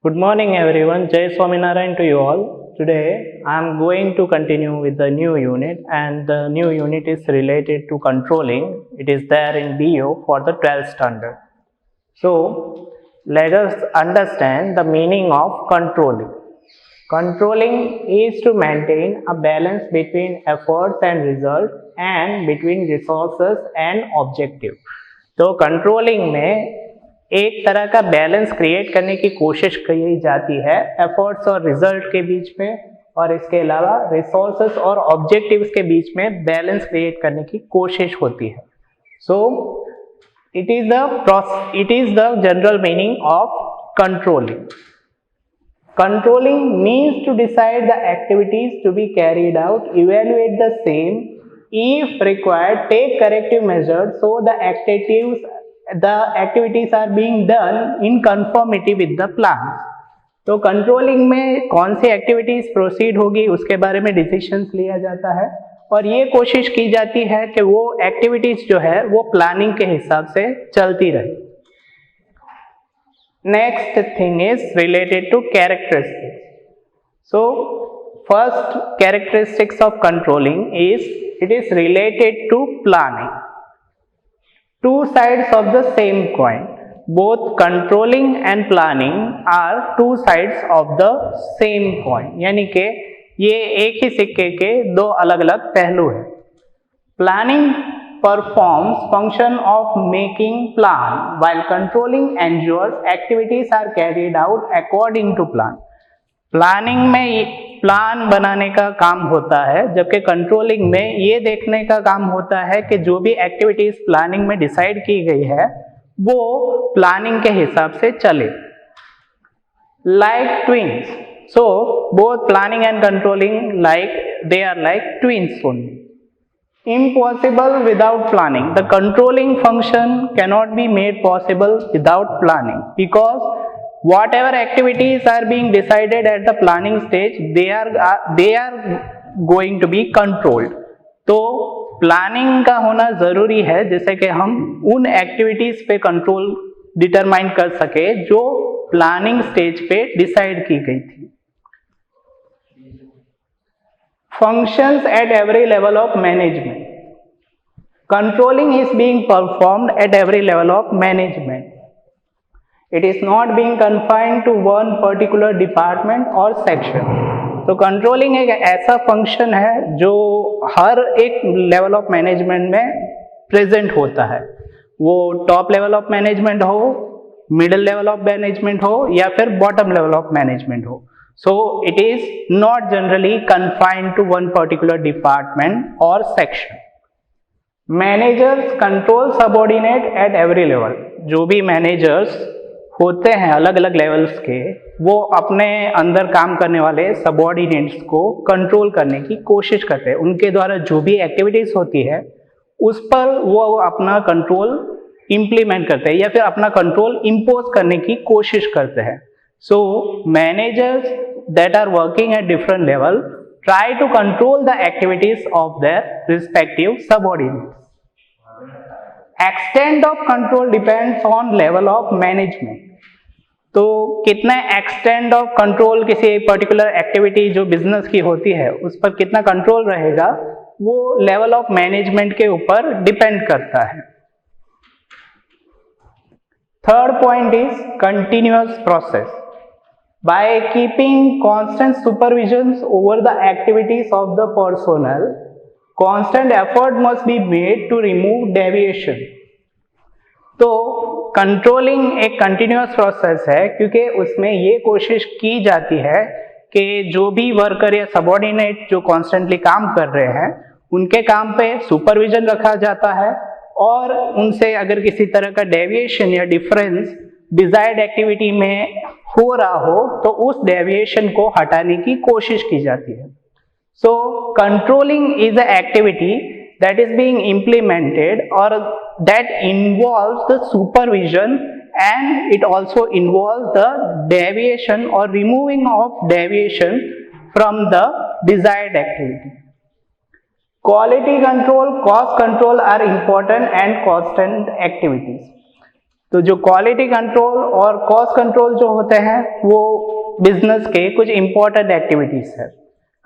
Good morning everyone, Jai Swaminarayan to you all. Today I am going to continue with the new unit, and the new unit is related to controlling. It is there in BO for the 12th standard. So let us understand the meaning of controlling. Controlling is to maintain a balance between efforts and results and between resources and objective. तो controlling में एक तरह का balance create करने की कोशिश की जाती है एफर्ट्स और रिजल्ट के बीच में, और इसके अलावा रिसोर्सेस और ऑब्जेक्टिव्स के बीच में बैलेंस क्रिएट करने की कोशिश होती है. So it is the general meaning of controlling. Controlling means to decide the activities to be carried out, evaluate the same, if required, take corrective measures so the activities are being done in conformity with the plan. तो controlling में कौन सी activities proceed होगी उसके बारे में decisions लिया जाता है, और ये कोशिश की जाती है कि वो एक्टिविटीज जो है वो प्लानिंग के हिसाब से चलती रहे. Next thing is related to characteristics. So first characteristics of controlling is it is related to planning. Two sides of the same coin. Both controlling and planning are two sides of the same coin. यानी कि ये एक ही सिक्के के दो अलग अलग पहलू हैं. Planning performs function of making plan, while controlling ensures activities are carried out according to plan. Planning में प्लान बनाने का काम होता है, जबकि कंट्रोलिंग में ये देखने का काम होता है कि जो भी एक्टिविटीज प्लानिंग में डिसाइड की गई है वो प्लानिंग के हिसाब से चले. Like twins, so both planning and controlling they are like twins only. Impossible without planning. The controlling function cannot be made possible without planning, because whatever activities are being decided at the planning stage, they are going to be controlled. तो planning का होना जरूरी है जिससे कि हम उन activities पे कंट्रोल डिटरमाइन कर सके जो प्लानिंग स्टेज पे डिसाइड की गई थी. Functions at every level of management. Controlling is being performed at every level of management. It is not being confined to one particular department or section. तो controlling एक ऐसा फंक्शन है जो हर एक लेवल ऑफ मैनेजमेंट में present होता है, वो टॉप लेवल ऑफ मैनेजमेंट हो, मिडिल लेवल ऑफ मैनेजमेंट हो या फिर बॉटम लेवल ऑफ मैनेजमेंट हो. So it is not generally confined to one particular department or section. Managers control subordinate at every level. जो भी managers होते हैं अलग अलग लेवल्स के, वो अपने अंदर काम करने वाले सबॉर्डिनेट्स को कंट्रोल करने की कोशिश करते हैं. उनके द्वारा जो भी एक्टिविटीज होती है उस पर वो अपना कंट्रोल इम्प्लीमेंट करते हैं या फिर अपना कंट्रोल इम्पोज करने की कोशिश करते हैं. So managers that are working at different level try to control the activities of their respective subordinates. Extent of control depends on level of management. तो कितना एक्सटेंड ऑफ कंट्रोल किसी पर्टिकुलर एक्टिविटी जो business की होती है उस पर कितना कंट्रोल रहेगा वो लेवल ऑफ मैनेजमेंट के ऊपर डिपेंड करता है. Third point is continuous process. By keeping constant supervisions over the activities of the personnel, constant effort must be made to remove deviation. तो कंट्रोलिंग एक कंटिन्यूअस प्रोसेस है क्योंकि उसमें ये कोशिश की जाती है कि जो भी वर्कर या सबऑर्डिनेट जो कॉन्स्टेंटली काम कर रहे हैं उनके काम पे सुपरविजन रखा जाता है, और उनसे अगर किसी तरह का डेविएशन या डिफरेंस डिजायर्ड एक्टिविटी में हो रहा हो तो उस डेविएशन को हटाने की कोशिश की जाती है. So controlling is a activity that is being implemented और that involves the supervision, and it also involves the deviation और removing of deviation from the desired activity. Quality control, cost control are important and constant activities. तो जो quality control और cost control जो होते हैं वो business के कुछ इंपॉर्टेंट एक्टिविटीज है।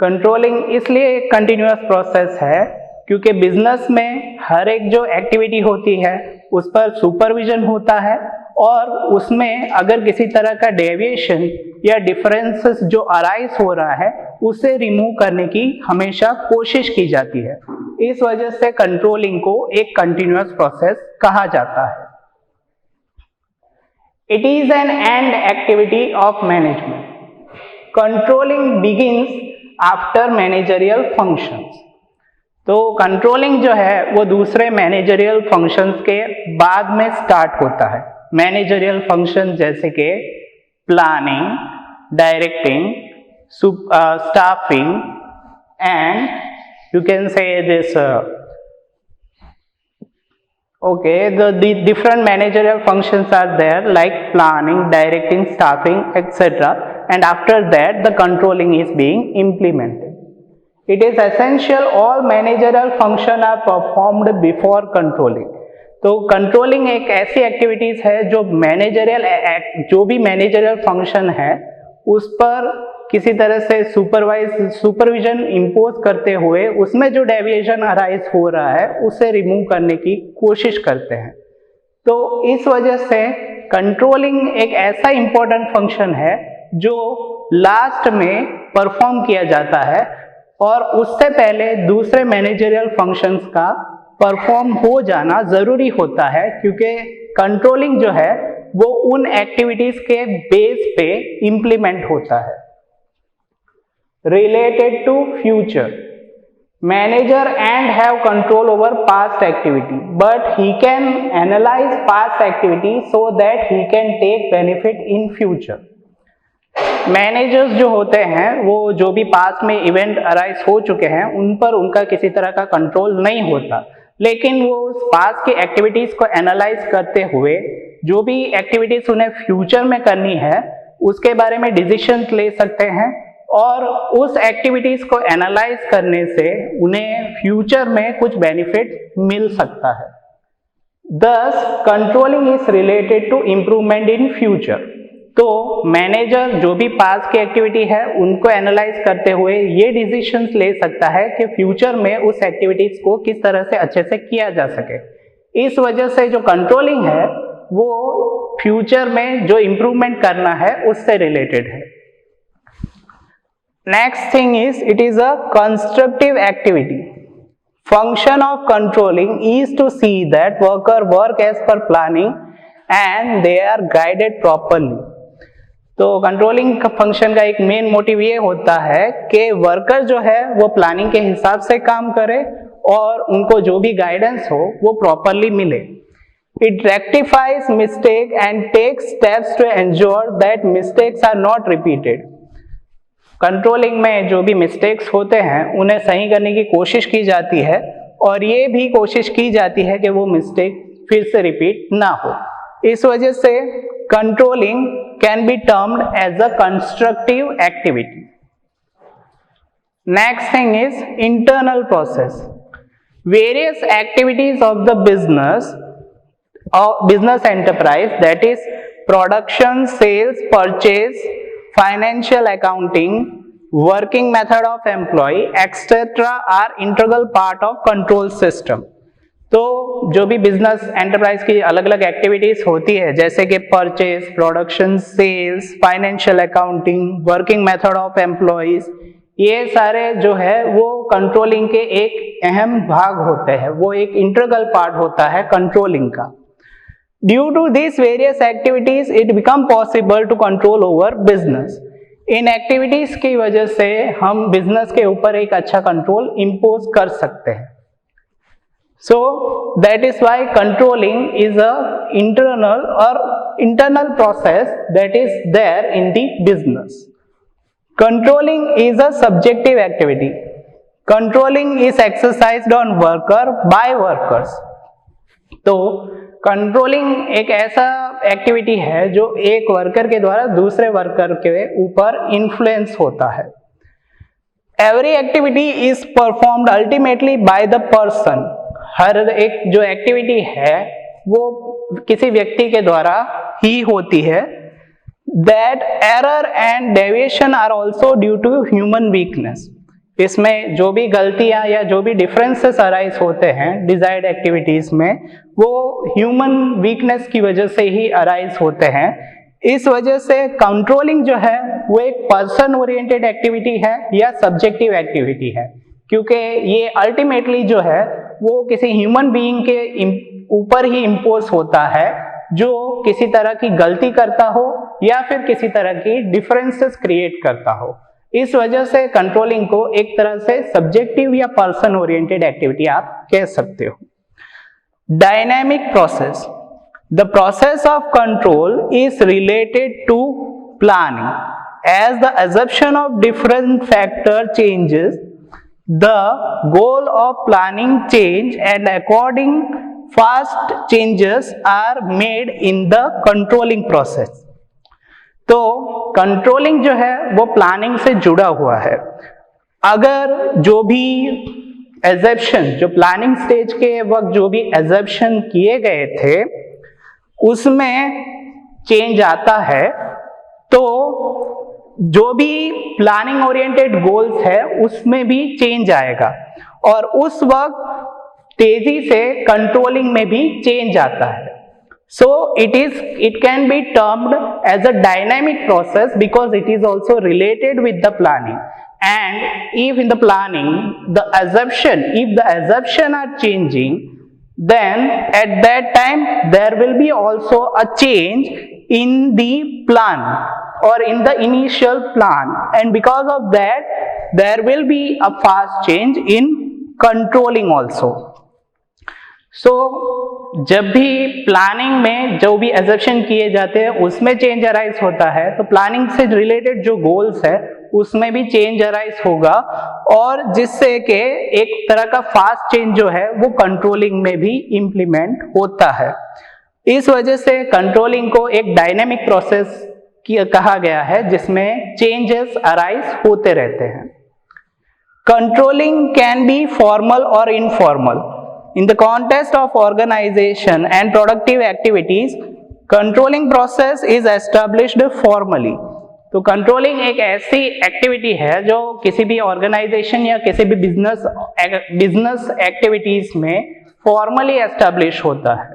कंट्रोलिंग इसलिए एक कंटिन्यूअस प्रोसेस है क्योंकि बिजनेस में हर एक जो एक्टिविटी होती है उस पर सुपरविजन होता है और उसमें अगर किसी तरह का डेविएशन या डिफरेंसेस जो अराइज हो रहा है उसे रिमूव करने की हमेशा कोशिश की जाती है। इस वजह से कंट्रोलिंग को एक कंटिन्यूअस प्रोसेस कहा जाता है। It is an and activity of management. Controlling begins after managerial functions. तो कंट्रोलिंग जो है वो दूसरे मैनेजरियल फंक्शंस के बाद में स्टार्ट होता है। मैनेजरियल फंक्शन जैसे कि planning, directing, staffing and you can say this the different managerial functions are there like planning, directing, staffing, etc. and after that the controlling is being implemented. It is essential all managerial function are performed before controlling. तो controlling एक ऐसी activities है जो भी managerial function है उस पर किसी तरह से सुपरविजन इंपोज करते हुए उसमें जो डेविएशन अराइज हो रहा है उसे रिमूव करने की कोशिश करते हैं। तो इस वजह से कंट्रोलिंग एक ऐसा इंपॉर्टेंट फंक्शन है जो लास्ट में परफॉर्म किया जाता है और उससे पहले दूसरे मैनेजरियल फंक्शंस का परफॉर्म हो जाना जरूरी होता है क्योंकि कंट्रोलिंग जो है वो उन एक्टिविटीज के बेस पे इंप्लीमेंट होता है। Related to future, manager and have control over past activity, but he can analyze past activity so that he can take benefit in future. Managers जो होते हैं वो जो भी पास्ट में इवेंट अराइज हो चुके हैं उन पर उनका किसी तरह का कंट्रोल नहीं होता, लेकिन वो उस पास्ट की एक्टिविटीज को एनालाइज करते हुए जो भी एक्टिविटीज उन्हें फ्यूचर में करनी है उसके बारे में डिसीजंस ले सकते हैं और उस एक्टिविटीज को एनालाइज करने से उन्हें फ्यूचर में कुछ बेनिफिट मिल सकता है। Thus, controlling is related to improvement in future. तो मैनेजर जो भी पास्ट की एक्टिविटी है उनको एनालाइज करते हुए ये डिसीजंस ले सकता है कि फ्यूचर में उस एक्टिविटीज को किस तरह से अच्छे से किया जा सके। इस वजह से जो कंट्रोलिंग है वो फ्यूचर में जो इम्प्रूवमेंट करना है उससे रिलेटेड है। Next thing is, it is a constructive activity. Function of controlling is to see that worker work as per planning and they are guided properly. तो कंट्रोलिंग फंक्शन का एक मेन मोटिव ये होता है कि वर्कर जो है वो प्लानिंग के हिसाब से काम करे और उनको जो भी गाइडेंस हो वो प्रॉपरली मिले। It rectifies mistake and takes steps to ensure that mistakes are not repeated. Controlling में जो भी मिस्टेक्स होते हैं उन्हें सही करने की कोशिश की जाती है और ये भी कोशिश की जाती है कि वो मिस्टेक फिर से रिपीट ना हो। इस वजह से controlling can be termed as a constructive activity. Next thing is internal process. Various activities of the business enterprise that is production, sales, purchase, financial accounting, working method of employee, etc. are integral part of control system. तो जो भी business enterprise की अलग अलग activities होती है जैसे कि purchase, production, sales, financial accounting, working method of employees, ये सारे जो है वो कंट्रोलिंग के एक अहम भाग होते हैं, वो एक इंटीग्रल पार्ट होता है कंट्रोलिंग का। Due to these various activities, it become possible to control over business. In activities की वजह से हम बिजनेस के ऊपर एक अच्छा कंट्रोल इम्पोज कर सकते हैं। So that is why controlling is a internal process that is there in the business. Controlling is a subjective activity. Controlling is exercised on worker by workers. तो कंट्रोलिंग एक ऐसा एक्टिविटी है जो एक worker के द्वारा दूसरे वर्कर के ऊपर इन्फ्लुएंस होता है। Every activity is performed ultimately by the person. हर एक जो एक्टिविटी है वो किसी व्यक्ति के द्वारा ही होती है. That error and deviation are also due to human weakness. इसमें जो भी गलतियां या जो भी डिफरेंसेस अराइज होते हैं डिजायर्ड एक्टिविटीज में, वो ह्यूमन वीकनेस की वजह से ही अराइज होते हैं. इस वजह से कंट्रोलिंग जो है वो एक पर्सन ओरिएंटेड एक्टिविटी है या सब्जेक्टिव एक्टिविटी है, क्योंकि ये अल्टीमेटली जो है वो किसी ह्यूमन बीइंग के ऊपर ही इम्पोज होता है, जो किसी तरह की गलती करता हो या फिर किसी तरह की डिफरेंसेस क्रिएट करता हो. इस वजह से कंट्रोलिंग को एक तरह से सब्जेक्टिव या पर्सन ओरिएंटेड एक्टिविटी आप कह सकते हो. Dynamic process. The process of control is related to planning. As the assumption of different factor changes, the goal of planning change and according fast changes are made in the controlling process. तो controlling जो है वो planning से जुड़ा हुआ है. अगर जो भी एजम्पशन, जो प्लानिंग स्टेज के वक्त जो भी एजम्पशन किए गए थे उसमें चेंज आता है, तो जो भी प्लानिंग ओरिएंटेड गोल्स है उसमें भी चेंज आएगा, और उस वक्त तेजी से कंट्रोलिंग में भी चेंज आता है. So it can be termed as a dynamic process because it is also related with the planning. And if in the planning if the assumption are changing, then at that time there will be also a change in the plan or in the initial plan, and because of that there will be a fast change in controlling also. So जब भी planning में जो भी assumption किए जाते हैं उसमें change arise होता है, तो प्लानिंग से रिलेटेड जो गोल्स है उसमें भी चेंज अराइज होगा, और जिससे कि एक तरह का फास्ट चेंज जो है वो कंट्रोलिंग में भी इम्प्लीमेंट होता है. इस वजह से कंट्रोलिंग को एक डायनेमिक प्रोसेस कहा गया है जिसमें चेंजेस अराइज होते रहते हैं. कंट्रोलिंग कैन बी फॉर्मल और informal. In the context of organization and productive activities, controlling process is established formally. तो कंट्रोलिंग एक ऐसी एक्टिविटी है जो किसी भी ऑर्गेनाइजेशन या किसी भी बिजनेस एक्टिविटीज में फॉर्मली एस्टैब्लिश होता है.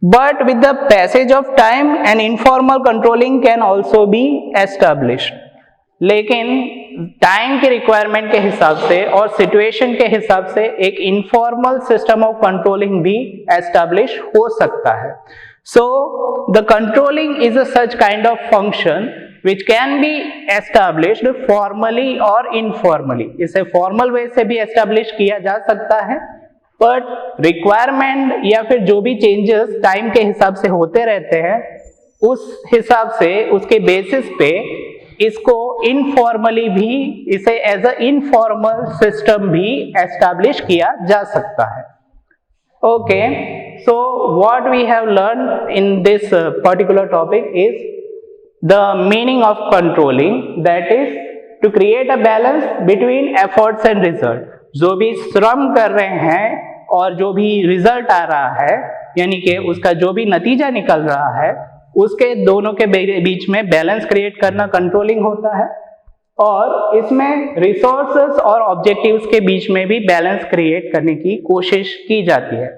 But with the passage of time and informal controlling can also be established. लेकिन टाइम की रिक्वायरमेंट के हिसाब से और सिचुएशन के हिसाब से एक इनफॉर्मल सिस्टम ऑफ कंट्रोलिंग भी एस्टैब्लिश हो सकता है. So the controlling is a such kind of function which can be established formally or informally. इसे फॉर्मल वे से भी एस्टैब्लिश किया जा सकता है, बट रिक्वायरमेंट या फिर जो भी चेंजेस टाइम के हिसाब से होते रहते हैं उस हिसाब से उसके बेसिस पे इसको इनफॉर्मली भी, इसे एज अ इनफॉर्मल सिस्टम भी एस्टैब्लिश किया जा सकता है. Okay, so what we have learn in this particular topic is the meaning of controlling, that is to create a balance between efforts and result. जो भी श्रम कर रहे हैं और जो भी रिजल्ट आ रहा है, यानी कि उसका जो भी नतीजा निकल रहा है, उसके दोनों के बीच में बैलेंस क्रिएट करना कंट्रोलिंग होता है. और इसमें रिसोर्सेस और ऑब्जेक्टिव्स के बीच में भी बैलेंस क्रिएट करने की कोशिश की जाती है.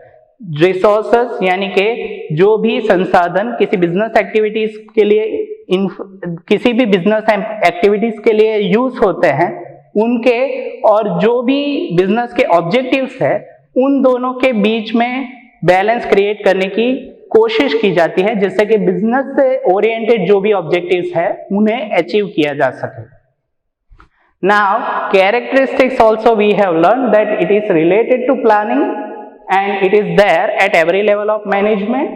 रिसोर्सेस यानी कि जो भी संसाधन किसी बिजनेस एक्टिविटीज के लिए, किसी भी बिजनेस एक्टिविटीज के लिए यूज होते हैं उनके, और जो भी बिजनेस के ऑब्जेक्टिव्स है उन दोनों के बीच में बैलेंस क्रिएट करने की कोशिश की जाती है, जिससे कि बिजनेस से ओरिएंटेड जो भी ऑब्जेक्टिव्स है उन्हें अचीव किया जा सके. Now characteristics also we have learn that it is related to planning and it is there at every level of management.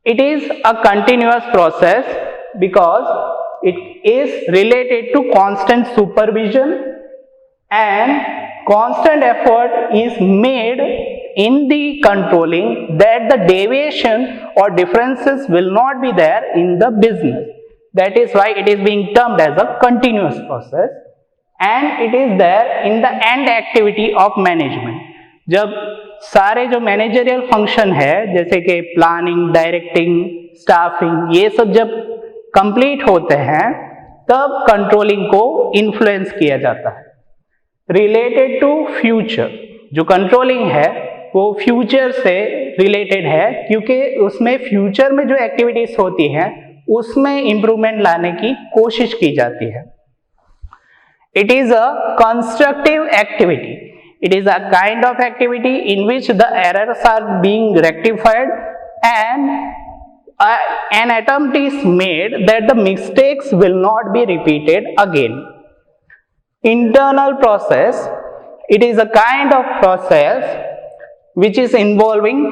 It is a continuous process because it is related to constant supervision and constant effort is made in the controlling that the deviation or differences will not be there in the business. That is why it is being termed as a continuous process, and it is there in the end activity of management. जब सारे जो managerial function है जैसे कि planning, directing, staffing, ये सब जब complete होते हैं तब कंट्रोलिंग को इन्फ्लुएंस किया जाता है। रिलेटेड टू फ्यूचर, जो कंट्रोलिंग है वो फ्यूचर से रिलेटेड है क्योंकि उसमें फ्यूचर में जो एक्टिविटीज होती हैं उसमें इंप्रूवमेंट लाने की कोशिश की जाती है। It is a constructive activity. It is a kind of activity in which the errors are being rectified and an attempt is made that the mistakes will not be repeated again. Internal process, it is a kind of process which is involving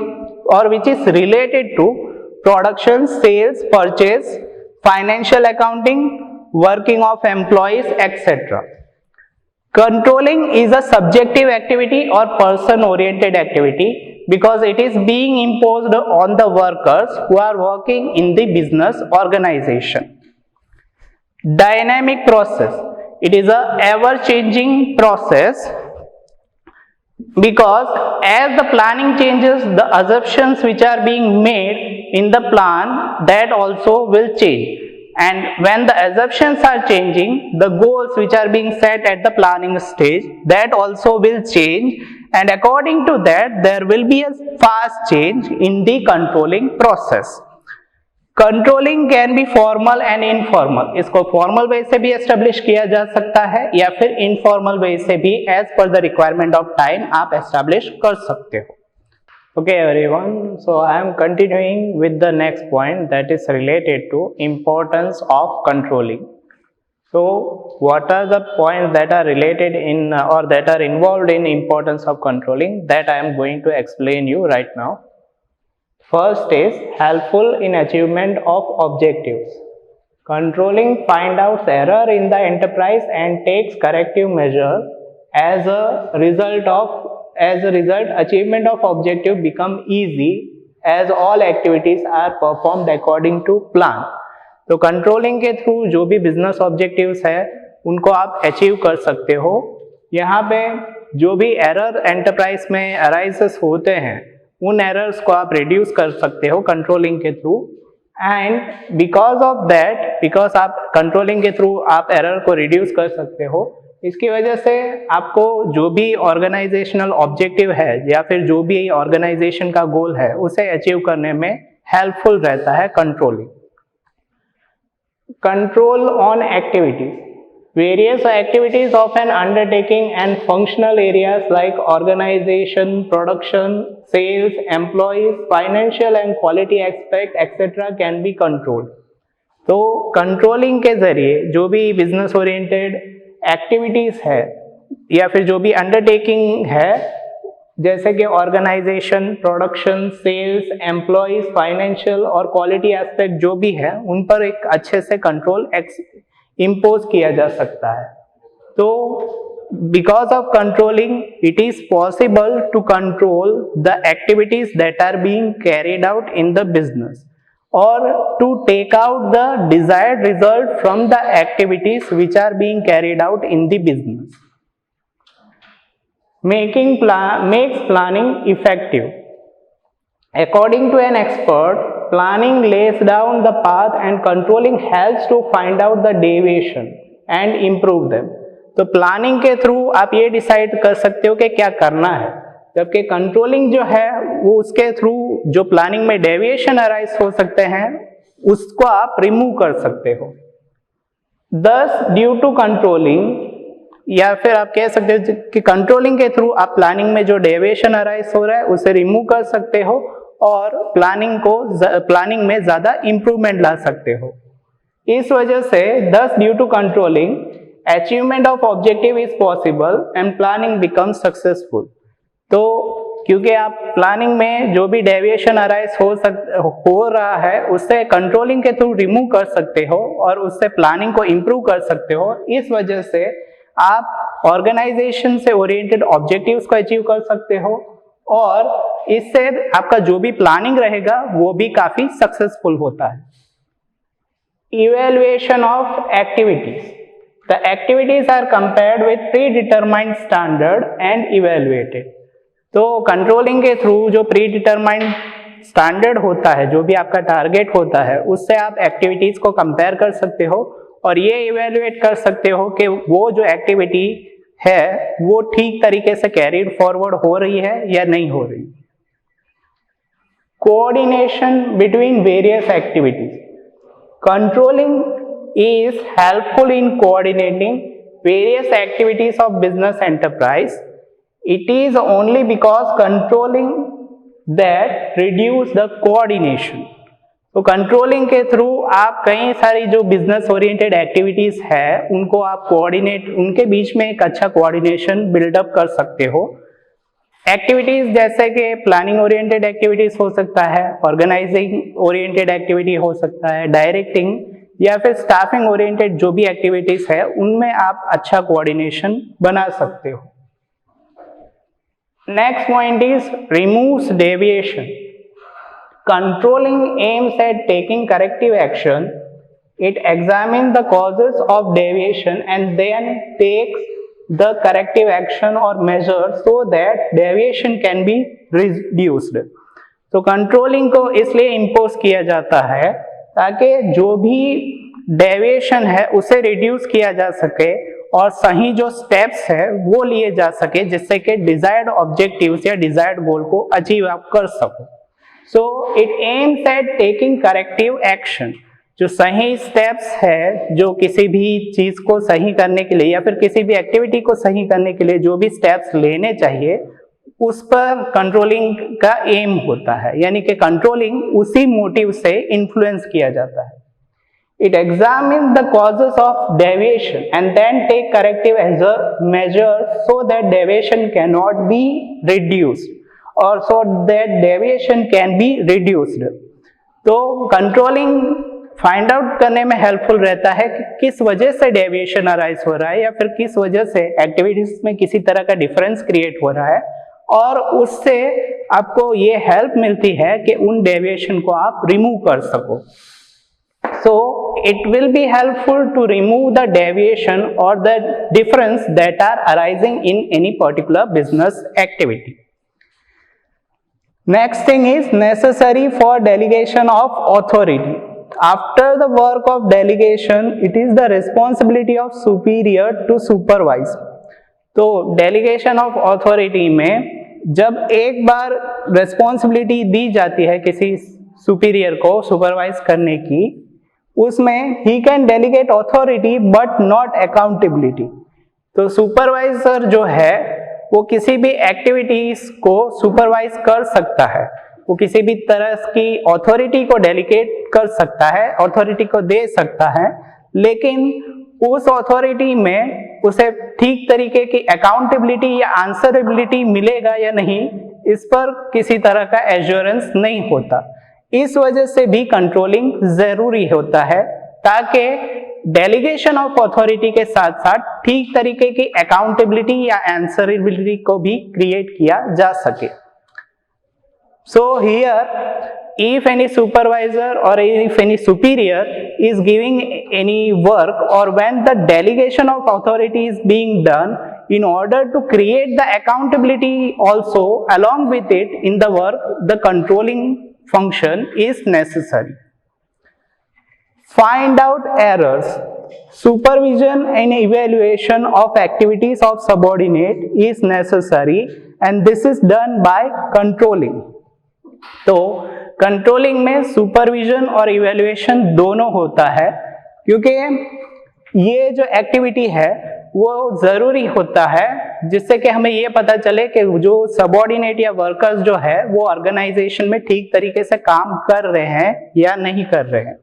or which is related to production, sales, purchase, financial accounting, working of employees, etc. Controlling is a subjective activity or person-oriented activity because it is being imposed on the workers who are working in the business organization. Dynamic process, it is a ever-changing process because as the planning changes, the assumptions which are being made in the plan, that also will change. And when the assumptions are changing, the goals which are being set at the planning stage, that also will change, and according to that there will be a fast change in the controlling process. Controlling can B formal and informal, इसको formal way से भी establish किया जा सकता है या फिर informal वे से भी as per the requirement of time आप एस्टेब्लिश कर सकते हो। Okay everyone, so I am continuing with the next point that is related to importance of controlling. So what are the points that are related in or that are involved in importance of controlling, that I am going to explain you right now. First is helpful in achievement of objectives. Controlling finds out error in the enterprise and takes corrective measure. As a result, achievement of objective become easy as all activities are performed according to plan. तो controlling के through जो भी business objectives है उनको आप achieve कर सकते हो। यहाँ पे जो भी एरर एंटरप्राइज में अराइजेस होते हैं उन एरर्स को आप रिड्यूस कर सकते हो कंट्रोलिंग के through. And because of that, because आप कंट्रोलिंग के थ्रू आप एरर को रिड्यूस कर सकते हो, इसकी वजह से आपको जो भी ऑर्गेनाइजेशनल ऑब्जेक्टिव है या फिर जो भी ऑर्गेनाइजेशन का गोल है उसे अचीव करने में हेल्पफुल रहता है controlling. Control on activities, various activities of an undertaking and functional areas like organization, production, sales, employees, financial and quality aspect etc. can be controlled. तो कंट्रोलिंग के जरिए जो भी बिजनेस ओरिएंटेड एक्टिविटीज है या फिर जो भी अंडरटेकिंग है जैसे कि organisation, production, sales, employees, financial और क्वालिटी एस्पेक्ट जो भी है उन पर एक अच्छे से कंट्रोल इम्पोज किया जा सकता है। तो because of controlling it is possible to control the activities that are being carried out in the business और to take out the desired result from the activities which are being carried out in the business. makes planning effective. According to an expert, planning lays down the path and controlling helps to find out the deviation and improve them. तो planning के through आप ये decide कर सकते हो कि क्या करना है, जबकि कंट्रोलिंग जो है वो उसके थ्रू जो प्लानिंग में डेविएशन अराइज हो सकते हैं उसको आप रिमूव कर सकते हो। Thus, due to controlling, या फिर आप कह सकते हो कि कंट्रोलिंग के थ्रू आप प्लानिंग में जो डेविएशन अराइज हो रहा है उसे रिमूव कर सकते हो और प्लानिंग में ज्यादा इंप्रूवमेंट ला सकते हो। इस वजह से thus due to controlling achievement of objective is possible and planning becomes successful. तो क्योंकि आप प्लानिंग में जो भी डेविएशन अराइज हो रहा है उससे कंट्रोलिंग के थ्रू रिमूव कर सकते हो और उससे प्लानिंग को इंप्रूव कर सकते हो। इस वजह से आप ऑर्गेनाइजेशन से ओरिएंटेड ऑब्जेक्टिव्स को अचीव कर सकते हो और इससे आपका जो भी प्लानिंग रहेगा वो भी काफी सक्सेसफुल होता है। Evaluation of activities, the activities are compared with predetermined standard and evaluated. तो कंट्रोलिंग के थ्रू जो प्री डिटरमाइंड स्टैंडर्ड होता है, जो भी आपका टारगेट होता है, उससे आप एक्टिविटीज को कंपेयर कर सकते हो और ये इवेल्युएट कर सकते हो कि वो जो एक्टिविटी है वो ठीक तरीके से कैरीड फॉरवर्ड हो रही है या नहीं हो रही। Coordination between various activities, controlling is helpful in coordinating various activities of business enterprise. It is only because controlling that reduce the coordination. तो कंट्रोलिंग के थ्रू आप कई सारी जो बिजनेस ओरिएंटेड एक्टिविटीज है उनको आप कोऑर्डिनेट, उनके बीच में एक अच्छा कोऑर्डिनेशन बिल्डअप कर सकते हो। एक्टिविटीज जैसे कि प्लानिंग ओरिएंटेड एक्टिविटीज हो सकता है, ऑर्गेनाइजिंग ओरिएंटेड एक्टिविटी हो सकता है, डायरेक्टिंग या फिर स्टाफिंग ओरिएंटेड जो भी एक्टिविटीज है उनमें आप अच्छा कोऑर्डिनेशन बना सकते हो। Next point is removes deviation. Controlling aims at taking corrective action. It examine the causes of deviation and then takes the corrective action और measure so that deviation can be reduced. तो controlling को इसलिए impose किया जाता है ताकि जो भी डेविएशन है उसे रिड्यूस किया जा सके और सही जो स्टेप्स है वो लिए जा सके जिससे कि डिजायर्ड ऑब्जेक्टिव्स या डिजायर्ड गोल को अचीव आप कर सको। So it aims at taking corrective action. जो सही स्टेप्स है, जो किसी भी चीज को सही करने के लिए या फिर किसी भी एक्टिविटी को सही करने के लिए जो भी स्टेप्स लेने चाहिए उस पर कंट्रोलिंग का एम होता है, यानी कि कंट्रोलिंग उसी मोटिव से इन्फ्लुएंस किया जाता है। It examine the causes of deviation and then take corrective measures so that deviation can not be reduced और so that deviation can be reduced. तो कंट्रोलिंग फाइंड आउट करने में हेल्पफुल रहता है कि किस वजह से डेविएशन अराइज हो रहा है या फिर किस वजह से एक्टिविटीज में किसी तरह का डिफरेंस क्रिएट हो रहा है, और उससे आपको ये हेल्प मिलती है कि उन डेविएशन को आप रिमूव कर सको। So it will be helpful to remove the deviation और the difference that are arising in any particular business activity. Next thing is necessary for delegation of authority. After the work of delegation it is the responsibility of superior to supervise. तो delegation of authority में जब एक बार responsibility दी जाती है किसी superior को supervise करने की, उसमें he can delegate authority but not accountability. तो सुपरवाइजर जो है वो किसी भी एक्टिविटीज को सुपरवाइज कर सकता है, वो किसी भी तरह की अथॉरिटी को डेलीगेट कर सकता है, अथॉरिटी को दे सकता है, लेकिन उस अथॉरिटी में उसे ठीक तरीके की अकाउंटेबिलिटी या आंसरेबिलिटी मिलेगा या नहीं, इस पर किसी तरह का एश्योरेंस नहीं होता। इस वजह से भी कंट्रोलिंग जरूरी होता है ताकि डेलीगेशन ऑफ अथॉरिटी के साथ साथ ठीक तरीके की अकाउंटेबिलिटी या आंसरेबिलिटी को भी क्रिएट किया जा सके। So here, if any supervisor or if any superior is giving any work or when the delegation of authority is being done, in order to create the accountability also along with it in the work, the controlling function is necessary. Find out errors. Supervision and evaluation of activities of subordinate is necessary and this is done by controlling. तो controlling में supervision और evaluation दोनों होता है, क्योंकि ये जो activity है वो जरूरी होता है जिससे कि हमें ये पता चले कि जो सबऑर्डिनेट या वर्कर्स जो है वो ऑर्गेनाइजेशन में ठीक तरीके से काम कर रहे हैं या नहीं कर रहे हैं।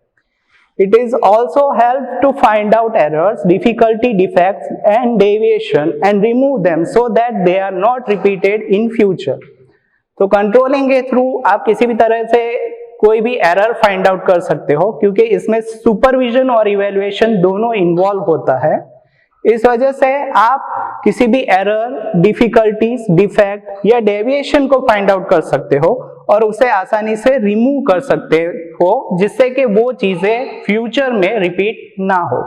It is also help to find out errors, difficulty, defects and deviation and remove them so that they are not repeated in future. तो कंट्रोलिंग के थ्रू आप किसी भी तरह से कोई भी एरर फाइंड आउट कर सकते हो, क्योंकि इसमें सुपरविजन और इवैल्यूएशन दोनों इन्वॉल्व होता है। इस वजह से आप किसी भी एरर, डिफिकल्टीज, डिफेक्ट या डेविएशन को फाइंड आउट कर सकते हो और उसे आसानी से रिमूव कर सकते हो, जिससे कि वो चीजें फ्यूचर में रिपीट ना हो।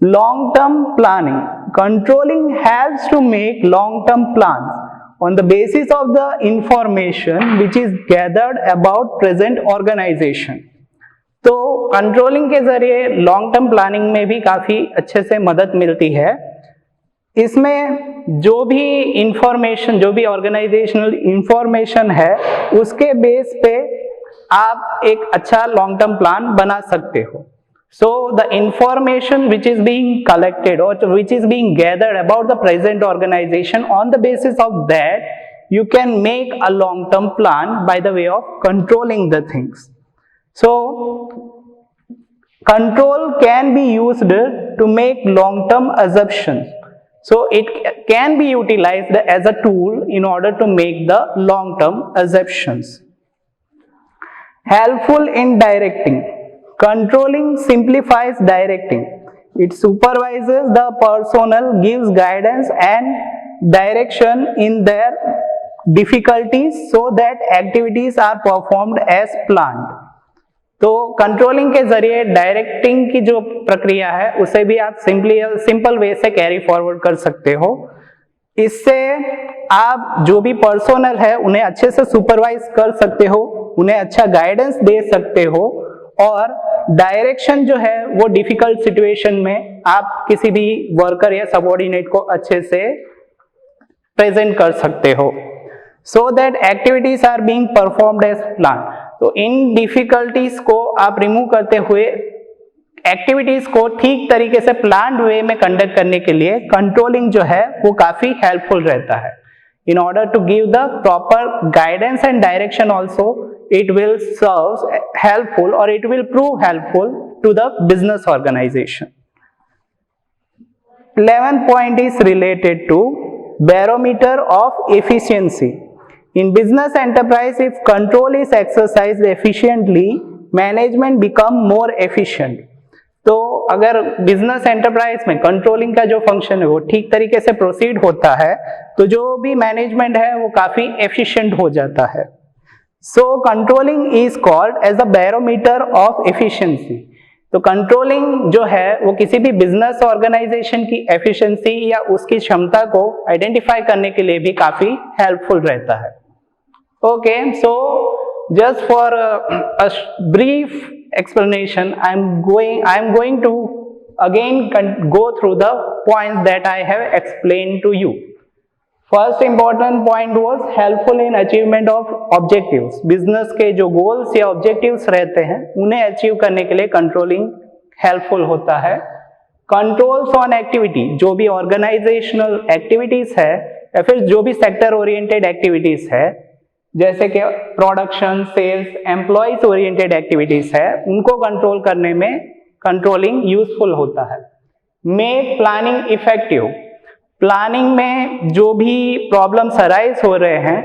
Long term planning. Controlling helps to make long term plans on the basis of the information which is gathered about present organization. तो कंट्रोलिंग के जरिए लॉन्ग टर्म प्लानिंग में भी काफी अच्छे से मदद मिलती है। इसमें जो भी इंफॉर्मेशन, जो भी ऑर्गेनाइजेशनल इंफॉर्मेशन है, उसके बेस पे आप एक अच्छा लॉन्ग टर्म प्लान बना सकते हो। So the information which is being collected और which is being gathered about the present organisation, on the basis of that you can make a long term plan by the way of controlling the things. So, control can be used to make long-term assumptions. So, it can be utilized as a tool in order to make the long-term assumptions. Helpful in directing. Controlling simplifies directing. It supervises the personnel, gives guidance and direction in their difficulties so that activities are performed as planned. तो controlling के जरिए directing की जो प्रक्रिया है उसे भी आप सिंपल वे से कैरी फॉरवर्ड कर सकते हो। इससे आप जो भी पर्सोनल है उन्हें अच्छे से सुपरवाइज कर सकते हो, उन्हें अच्छा गाइडेंस दे सकते हो, और डायरेक्शन जो है वो डिफिकल्ट सिचुएशन में आप किसी भी वर्कर या सबऑर्डिनेट को अच्छे से प्रेजेंट कर सकते हो, so that activities are being performed as plan. तो इन डिफिकल्टीज को आप रिमूव करते हुए एक्टिविटीज को ठीक तरीके से प्लान्ड वे में कंडक्ट करने के लिए कंट्रोलिंग जो है वो काफी हेल्पफुल रहता है। In order to give the proper guidance and direction also, it will serve helpful और it will prove helpful to the business organisation. 11th point is related to barometer of efficiency. In business enterprise, if control is exercised efficiently, management become more efficient. तो अगर business enterprise में controlling का जो function है वो ठीक तरीके से प्रोसीड होता है तो जो भी मैनेजमेंट है वो काफी एफिशिएंट हो जाता है। So controlling is called as the barometer of efficiency. तो कंट्रोलिंग जो है वो किसी भी बिजनेस ऑर्गेनाइजेशन की एफिशिएंसी या उसकी क्षमता को आइडेंटिफाई करने के लिए भी काफी हेल्पफुल रहता है। Okay, so just for a brief explanation, I am going to again go through the points that I have explained to you. First important point was helpful in achievement of objectives. Business के जो goals या objectives रहते हैं उन्हें achieve करने के लिए controlling helpful होता है। Controls on activity, जो भी organizational activities है या फिर जो भी sector oriented activities है, जैसे कि production, sales, employees oriented activities है, उनको कंट्रोल करने में कंट्रोलिंग यूजफुल होता है। Make planning effective. प्लानिंग में जो भी प्रॉब्लम्स अराइज हो रहे हैं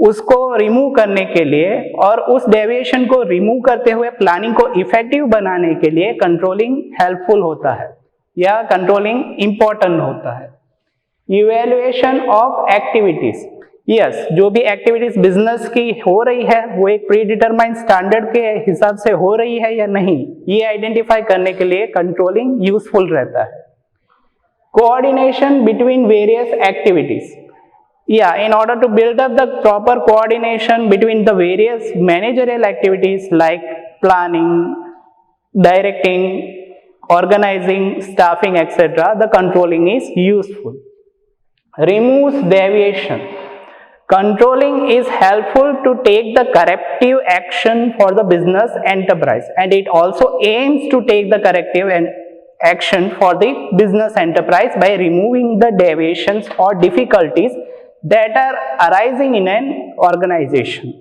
उसको रिमूव करने के लिए और उस डेविएशन को रिमूव करते हुए प्लानिंग को इफेक्टिव बनाने के लिए कंट्रोलिंग हेल्पफुल होता है या कंट्रोलिंग इंपॉर्टेंट होता है। Evaluation of activities. यस, जो भी एक्टिविटीज बिजनेस की हो रही है वो एक प्री डिटरमाइंड स्टैंडर्ड के हिसाब से हो रही है या नहीं, ये आइडेंटिफाई करने के लिए कंट्रोलिंग यूजफुल रहता है। Coordination between various activities. या in order to build up the proper coordination between the various managerial activities like planning, directing, organising, staffing etcetera, the controlling is useful. Removes deviation. Controlling is helpful to take the corrective action for the business enterprise, and it also aims to take the corrective action for the business enterprise by removing the deviations or difficulties that are arising in an organization.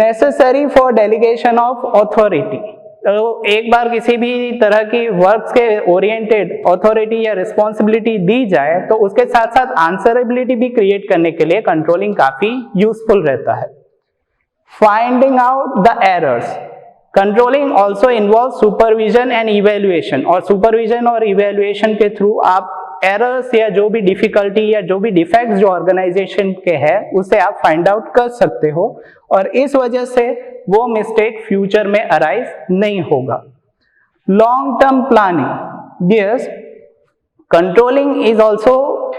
Necessary for delegation of authority. तो एक बार किसी भी तरह की works के oriented authority या responsibility दी जाए तो उसके साथ साथ आंसरेबिलिटी भी क्रिएट करने के लिए कंट्रोलिंग काफी यूजफुल रहता है। Finding out the errors. Controlling also involve supervision and evaluation, और सुपरविजन और इवेल्युएशन के थ्रू आप एरर्स या जो भी डिफिकल्टी या जो भी डिफेक्ट्स जो ऑर्गेनाइजेशन के हैं उसे आप फाइंड आउट कर सकते हो और इस वजह से वो मिस्टेक फ्यूचर में अराइज नहीं होगा। Long term planning. Yes, controlling is also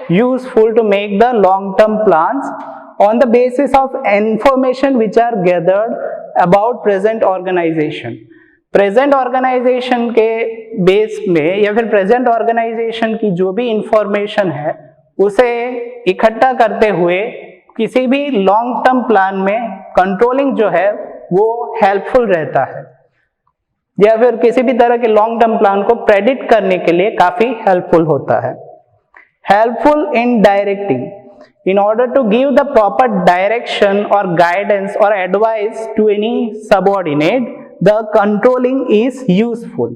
useful to make the long term plans on the basis of information which are gathered about present organization. Present organisation के बेस में या फिर present organisation की जो भी information है उसे इकट्ठा करते हुए किसी भी लॉन्ग टर्म प्लान में कंट्रोलिंग जो है वो हेल्पफुल रहता है, या फिर किसी भी तरह के लॉन्ग टर्म प्लान को प्रेडिक्ट करने के लिए काफी हेल्पफुल होता है. Helpful in directing, in order to give the proper direction or guidance or advice to any subordinate, the controlling is useful.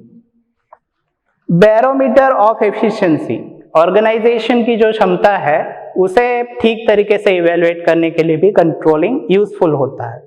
Barometer of efficiency, organization की जो क्षमता है उसे ठीक तरीके से इवेलुएट करने के लिए भी कंट्रोलिंग यूजफुल होता है.